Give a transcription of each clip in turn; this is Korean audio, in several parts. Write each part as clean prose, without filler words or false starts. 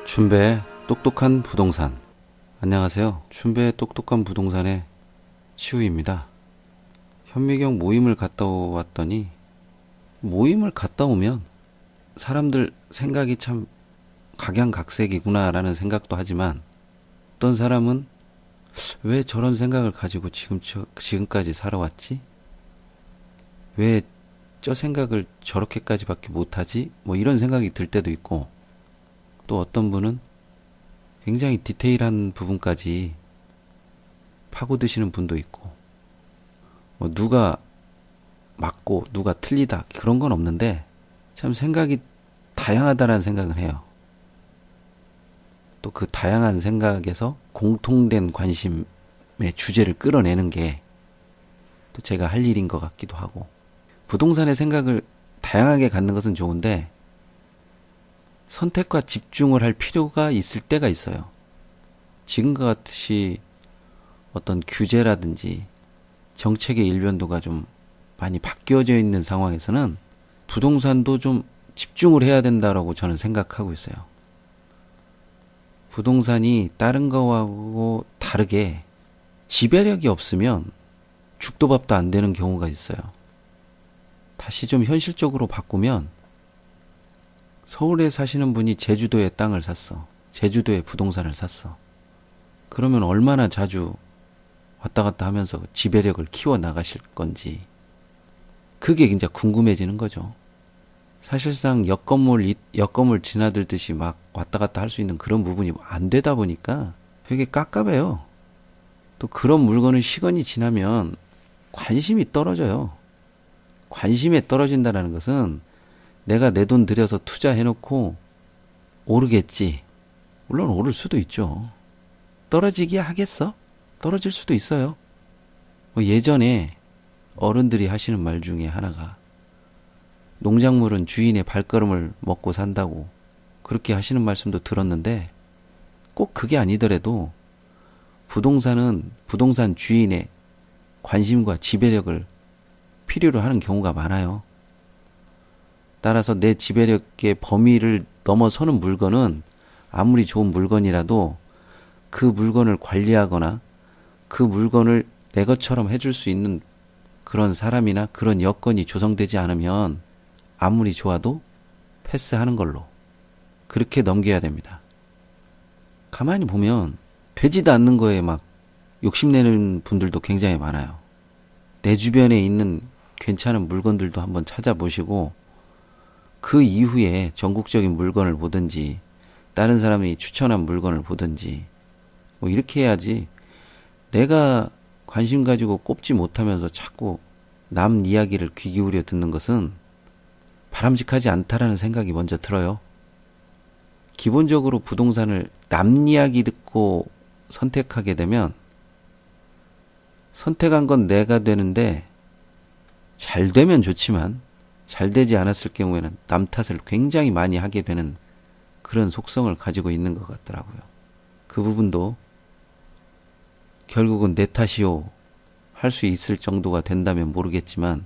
춘배의 똑똑한 부동산. 안녕하세요. 춘배의 똑똑한 부동산의 치우입니다. 현미경 모임을 갔다 왔더니, 모임을 갔다 오면 사람들 생각이 참 각양각색이구나 라는 생각도 하지만, 어떤 사람은 왜 저런 생각을 가지고 지금까지 살아왔지? 왜 저 생각을 저렇게까지밖에 못하지? 뭐 이런 생각이 들 때도 있고, 또 어떤 분은 굉장히 디테일한 부분까지 파고드시는 분도 있고, 뭐 누가 맞고 누가 틀리다 그런 건 없는데 참 생각이 다양하다는 생각을 해요. 또 그 다양한 생각에서 공통된 관심의 주제를 끌어내는 게 또 제가 할 일인 것 같기도 하고, 부동산의 생각을 다양하게 갖는 것은 좋은데 선택과 집중을 할 필요가 있을 때가 있어요. 지금과 같이 어떤 규제라든지 정책의 일변도가 좀 많이 바뀌어져 있는 상황에서는 부동산도 좀 집중을 해야 된다라고 저는 생각하고 있어요. 부동산이 다른 거하고 다르게 지배력이 없으면 죽도 밥도 안 되는 경우가 있어요. 다시 좀 현실적으로 바꾸면, 서울에 사시는 분이 제주도에 땅을 샀어. 제주도에 부동산을 샀어. 그러면 얼마나 자주 왔다 갔다 하면서 지배력을 키워 나가실 건지, 그게 굉장히 궁금해지는 거죠. 사실상 옆건물 지나들듯이 막 왔다 갔다 할 수 있는 그런 부분이 안 되다 보니까 되게 깝깝해요. 또 그런 물건은 시간이 지나면 관심이 떨어져요. 관심에 떨어진다는 것은 내가 내 돈 들여서 투자해놓고 오르겠지. 물론 오를 수도 있죠. 떨어지기 하겠어? 떨어질 수도 있어요. 예전에 어른들이 하시는 말 중에 하나가, 농작물은 주인의 발걸음을 먹고 산다고 그렇게 하시는 말씀도 들었는데, 꼭 그게 아니더라도 부동산은 부동산 주인의 관심과 지배력을 필요로 하는 경우가 많아요. 따라서 내 지배력의 범위를 넘어서는 물건은 아무리 좋은 물건이라도 그 물건을 관리하거나 그 물건을 내 것처럼 해줄 수 있는 그런 사람이나 그런 여건이 조성되지 않으면 아무리 좋아도 패스하는 걸로 그렇게 넘겨야 됩니다. 가만히 보면 되지도 않는 거에 막 욕심내는 분들도 굉장히 많아요. 내 주변에 있는 괜찮은 물건들도 한번 찾아보시고, 그 이후에 전국적인 물건을 보든지 다른 사람이 추천한 물건을 보든지 뭐 이렇게 해야지, 내가 관심 가지고 꼽지 못하면서 자꾸 남 이야기를 귀 기울여 듣는 것은 바람직하지 않다라는 생각이 먼저 들어요. 기본적으로 부동산을 남 이야기 듣고 선택하게 되면 선택한 건 내가 되는데, 잘 되면 좋지만 잘 되지 않았을 경우에는 남 탓을 굉장히 많이 하게 되는 그런 속성을 가지고 있는 것 같더라고요. 그 부분도 결국은 내 탓이요 할 수 있을 정도가 된다면 모르겠지만,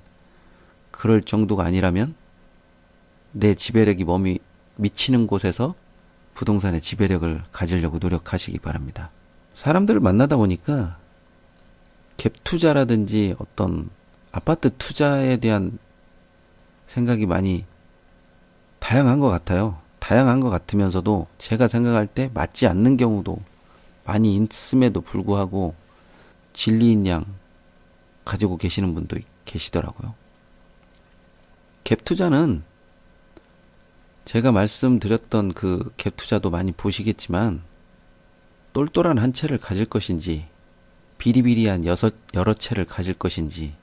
그럴 정도가 아니라면 내 지배력이 미치는 곳에서 부동산의 지배력을 가지려고 노력하시기 바랍니다. 사람들을 만나다 보니까 갭 투자라든지 어떤 아파트 투자에 대한 생각이 많이 다양한 것 같아요. 다양한 것 같으면서도 제가 생각할 때 맞지 않는 경우도 많이 있음에도 불구하고 진리인 양 가지고 계시는 분도 계시더라고요. 갭 투자는 제가 말씀드렸던 그 갭 투자도 많이 보시겠지만, 똘똘한 한 채를 가질 것인지 비리비리한 여러 채를 가질 것인지,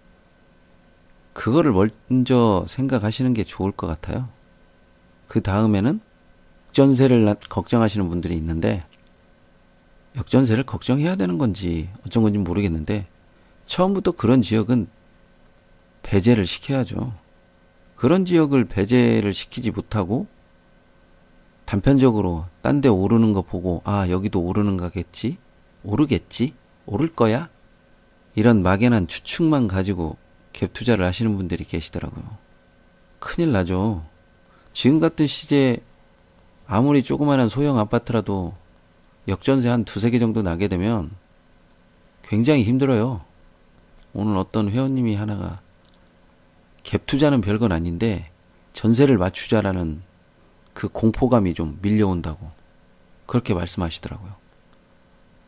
그거를 먼저 생각하시는 게 좋을 것 같아요. 그 다음에는 역전세를 걱정하시는 분들이 있는데, 역전세를 걱정해야 되는 건지 어쩐 건지 모르겠는데, 처음부터 그런 지역은 배제를 시켜야죠. 그런 지역을 배제를 시키지 못하고 단편적으로 딴 데 오르는 거 보고, 아 여기도 오르는 거겠지? 오르겠지? 오를 거야? 이런 막연한 추측만 가지고 갭 투자를 하시는 분들이 계시더라고요. 큰일 나죠. 지금 같은 시기에 아무리 조그마한 소형 아파트라도 역전세 한 두세 개 정도 나게 되면 굉장히 힘들어요. 오늘 어떤 회원님이 하나가 갭 투자는 별건 아닌데 전세를 맞추자라는 그 공포감이 좀 밀려온다고 그렇게 말씀하시더라고요.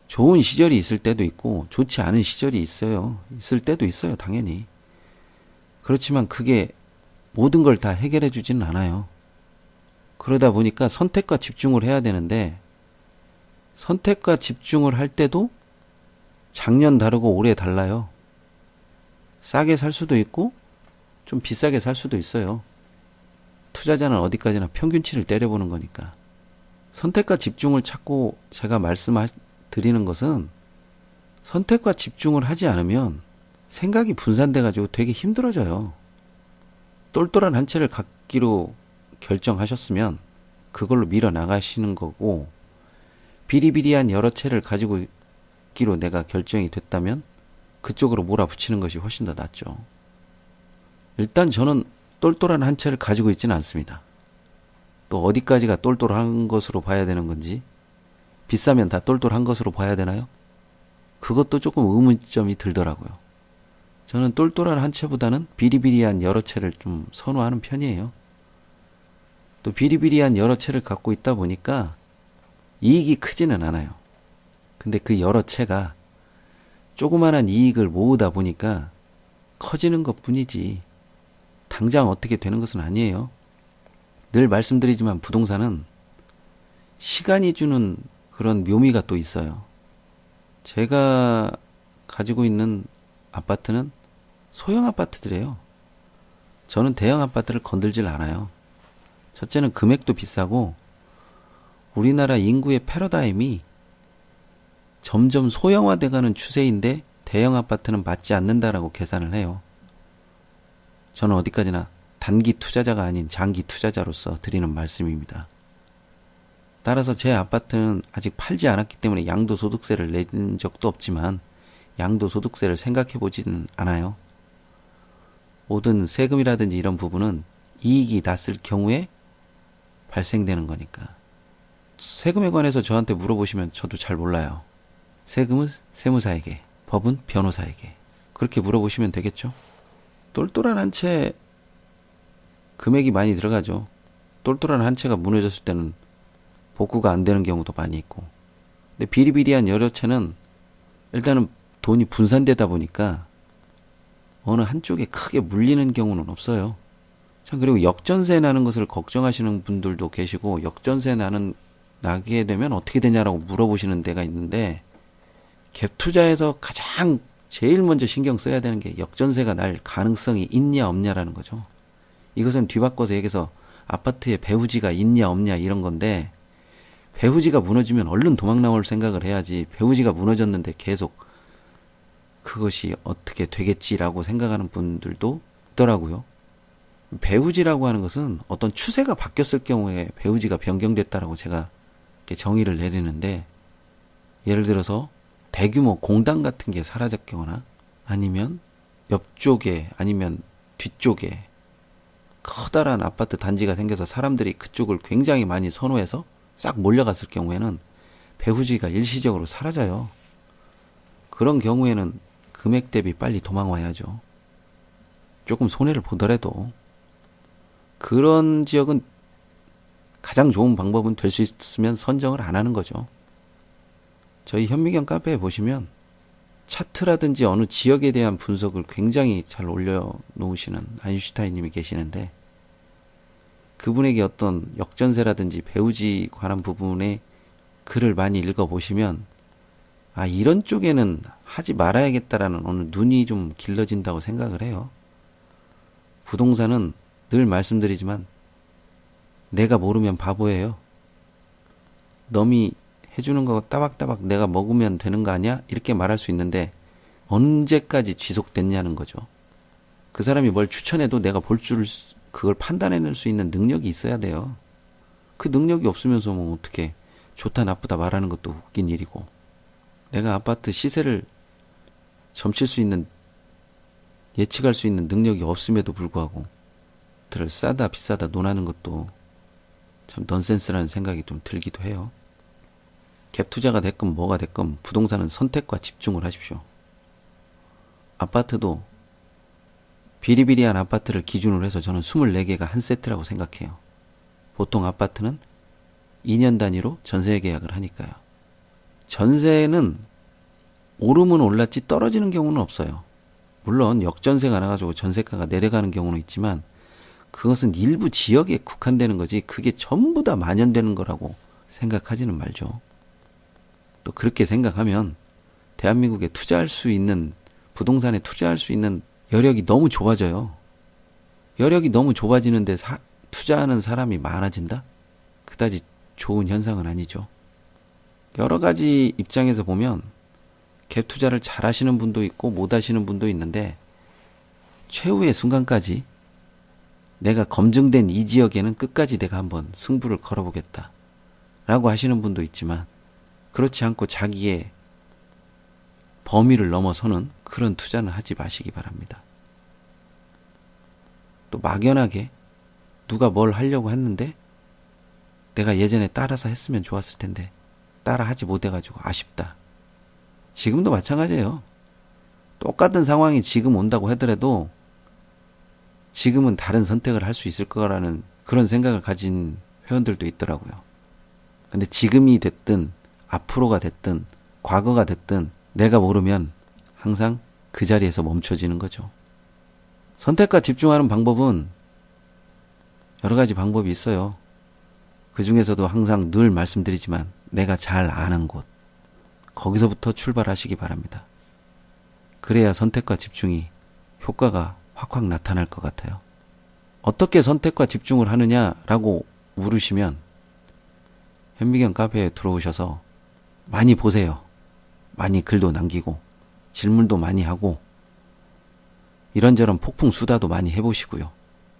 좋은 시절이 있을 때도 있고 좋지 않은 시절이 있을 때도 있어요. 당연히. 그렇지만 그게 모든 걸 다 해결해 주지는 않아요. 그러다 보니까 선택과 집중을 해야 되는데 선택과 집중을 할 때도 작년 다르고 올해 달라요. 싸게 살 수도 있고 좀 비싸게 살 수도 있어요. 투자자는 어디까지나 평균치를 때려보는 거니까. 선택과 집중을 찾고 제가 말씀드리는 것은 선택과 집중을 하지 않으면 생각이 분산돼가지고 되게 힘들어져요. 똘똘한 한 채를 갖기로 결정하셨으면 그걸로 밀어나가시는 거고 비리비리한 여러 채를 가지고 있기로 내가 결정이 됐다면 그쪽으로 몰아붙이는 것이 훨씬 더 낫죠. 일단 저는 똘똘한 한 채를 가지고 있지는 않습니다. 또 어디까지가 똘똘한 것으로 봐야 되는 건지 비싸면 다 똘똘한 것으로 봐야 되나요? 그것도 조금 의문점이 들더라고요. 저는 똘똘한 한 채보다는 비리비리한 여러 채를 좀 선호하는 편이에요. 또 비리비리한 여러 채를 갖고 있다 보니까 이익이 크지는 않아요. 근데 그 여러 채가 조그만한 이익을 모으다 보니까 커지는 것 뿐이지 당장 어떻게 되는 것은 아니에요. 늘 말씀드리지만 부동산은 시간이 주는 그런 묘미가 또 있어요. 제가 가지고 있는 아파트는 소형 아파트들이에요. 저는 대형 아파트를 건들질 않아요. 첫째는 금액도 비싸고 우리나라 인구의 패러다임이 점점 소형화돼가는 추세인데 대형 아파트는 맞지 않는다라고 계산을 해요. 저는 어디까지나 단기 투자자가 아닌 장기 투자자로서 드리는 말씀입니다. 따라서 제 아파트는 아직 팔지 않았기 때문에 양도소득세를 낸 적도 없지만 양도소득세를 생각해 보지는 않아요. 모든 세금이라든지 이런 부분은 이익이 났을 경우에 발생되는 거니까. 세금에 관해서 저한테 물어보시면 저도 잘 몰라요. 세금은 세무사에게, 법은 변호사에게. 그렇게 물어보시면 되겠죠? 똘똘한 한 채 금액이 많이 들어가죠. 똘똘한 한 채가 무너졌을 때는 복구가 안 되는 경우도 많이 있고. 근데 비리비리한 여러 채는 일단은 돈이 분산되다 보니까 어느 한쪽에 크게 물리는 경우는 없어요. 참, 그리고 역전세 나는 것을 걱정하시는 분들도 계시고 역전세 나게 되면 어떻게 되냐라고 물어보시는 데가 있는데 갭 투자에서 가장 제일 먼저 신경 써야 되는 게 역전세가 날 가능성이 있냐 없냐라는 거죠. 이것은 뒤바꿔서 얘기해서 아파트에 배후지가 있냐 없냐 이런 건데 배후지가 무너지면 얼른 도망 나올 생각을 해야지 배후지가 무너졌는데 계속 그것이 어떻게 되겠지라고 생각하는 분들도 있더라고요. 배후지라고 하는 것은 어떤 추세가 바뀌었을 경우에 배후지가 변경됐다라고 제가 이렇게 정의를 내리는데 예를 들어서 대규모 공단 같은 게 사라졌거나 아니면 옆쪽에 아니면 뒤쪽에 커다란 아파트 단지가 생겨서 사람들이 그쪽을 굉장히 많이 선호해서 싹 몰려갔을 경우에는 배후지가 일시적으로 사라져요. 그런 경우에는 금액 대비 빨리 도망와야죠. 조금 손해를 보더라도. 그런 지역은 가장 좋은 방법은 될 수 있으면 선정을 안 하는 거죠. 저희 현미경 카페에 보시면 차트라든지 어느 지역에 대한 분석을 굉장히 잘 올려놓으시는 아인슈타인 님이 계시는데 그분에게 어떤 역전세라든지 배후지 관한 부분에 글을 많이 읽어보시면 아, 이런 쪽에는 하지 말아야겠다라는 어느 눈이 좀 길러진다고 생각을 해요. 부동산은 늘 말씀드리지만 내가 모르면 바보예요. 넘이 해주는 거 따박따박 내가 먹으면 되는 거 아니야? 이렇게 말할 수 있는데 언제까지 지속됐냐는 거죠. 그 사람이 뭘 추천해도 내가 볼 줄 그걸 판단해낼 수 있는 능력이 있어야 돼요. 그 능력이 없으면서 뭐 어떻게 좋다 나쁘다 말하는 것도 웃긴 일이고 내가 아파트 시세를 점칠 수 있는 예측할 수 있는 능력이 없음에도 불구하고 들을 싸다 비싸다 논하는 것도 참 넌센스라는 생각이 좀 들기도 해요. 갭 투자가 됐건 뭐가 됐건 부동산은 선택과 집중을 하십시오. 아파트도 비리비리한 아파트를 기준으로 해서 저는 24개가 한 세트라고 생각해요. 보통 아파트는 2년 단위로 전세 계약을 하니까요. 전세는 오르면 올랐지 떨어지는 경우는 없어요. 물론 역전세가 나가지고 전세가가 내려가는 경우는 있지만 그것은 일부 지역에 국한되는 거지 그게 전부 다 만연되는 거라고 생각하지는 말죠. 또 그렇게 생각하면 대한민국에 투자할 수 있는 부동산에 투자할 수 있는 여력이 너무 좁아져요. 여력이 너무 좁아지는데 투자하는 사람이 많아진다? 그다지 좋은 현상은 아니죠. 여러 가지 입장에서 보면 갭 투자를 잘 하시는 분도 있고 못 하시는 분도 있는데 최후의 순간까지 내가 검증된 이 지역에는 끝까지 내가 한번 승부를 걸어보겠다 라고 하시는 분도 있지만 그렇지 않고 자기의 범위를 넘어서는 그런 투자는 하지 마시기 바랍니다. 또 막연하게 누가 뭘 하려고 했는데 내가 예전에 따라서 했으면 좋았을 텐데 따라 하지 못해가지고 아쉽다. 지금도 마찬가지예요. 똑같은 상황이 지금 온다고 하더라도 지금은 다른 선택을 할 수 있을 거라는 그런 생각을 가진 회원들도 있더라고요. 근데 지금이 됐든 앞으로가 됐든 과거가 됐든 내가 모르면 항상 그 자리에서 멈춰지는 거죠. 선택과 집중하는 방법은 여러 가지 방법이 있어요. 그 중에서도 항상 늘 말씀드리지만 내가 잘 아는 곳, 거기서부터 출발하시기 바랍니다. 그래야 선택과 집중이 효과가 확확 나타날 것 같아요. 어떻게 선택과 집중을 하느냐라고 물으시면 현미경 카페에 들어오셔서 많이 보세요. 많이 글도 남기고 질문도 많이 하고 이런저런 폭풍 수다도 많이 해보시고요.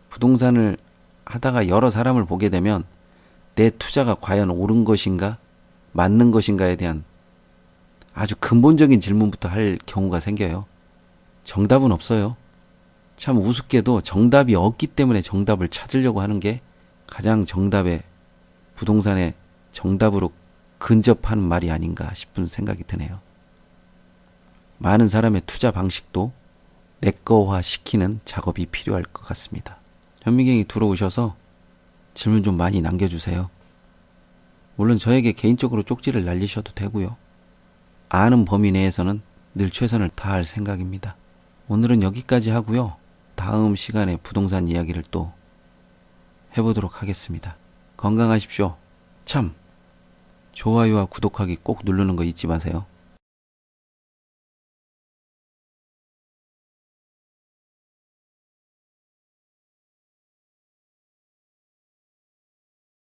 부동산을 하다가 여러 사람을 보게 되면 내 투자가 과연 옳은 것인가 맞는 것인가에 대한 아주 근본적인 질문부터 할 경우가 생겨요. 정답은 없어요. 참 우습게도 정답이 없기 때문에 정답을 찾으려고 하는 게 가장 정답의 부동산의 정답으로 근접하는 말이 아닌가 싶은 생각이 드네요. 많은 사람의 투자 방식도 내거화 시키는 작업이 필요할 것 같습니다. 현미경이 들어오셔서 질문 좀 많이 남겨주세요. 물론 저에게 개인적으로 쪽지를 날리셔도 되고요. 아는 범위 내에서는 늘 최선을 다할 생각입니다. 오늘은 여기까지 하고요. 다음 시간에 부동산 이야기를 또 해보도록 하겠습니다. 건강하십시오. 참, 좋아요와 구독하기 꼭 누르는 거 잊지 마세요.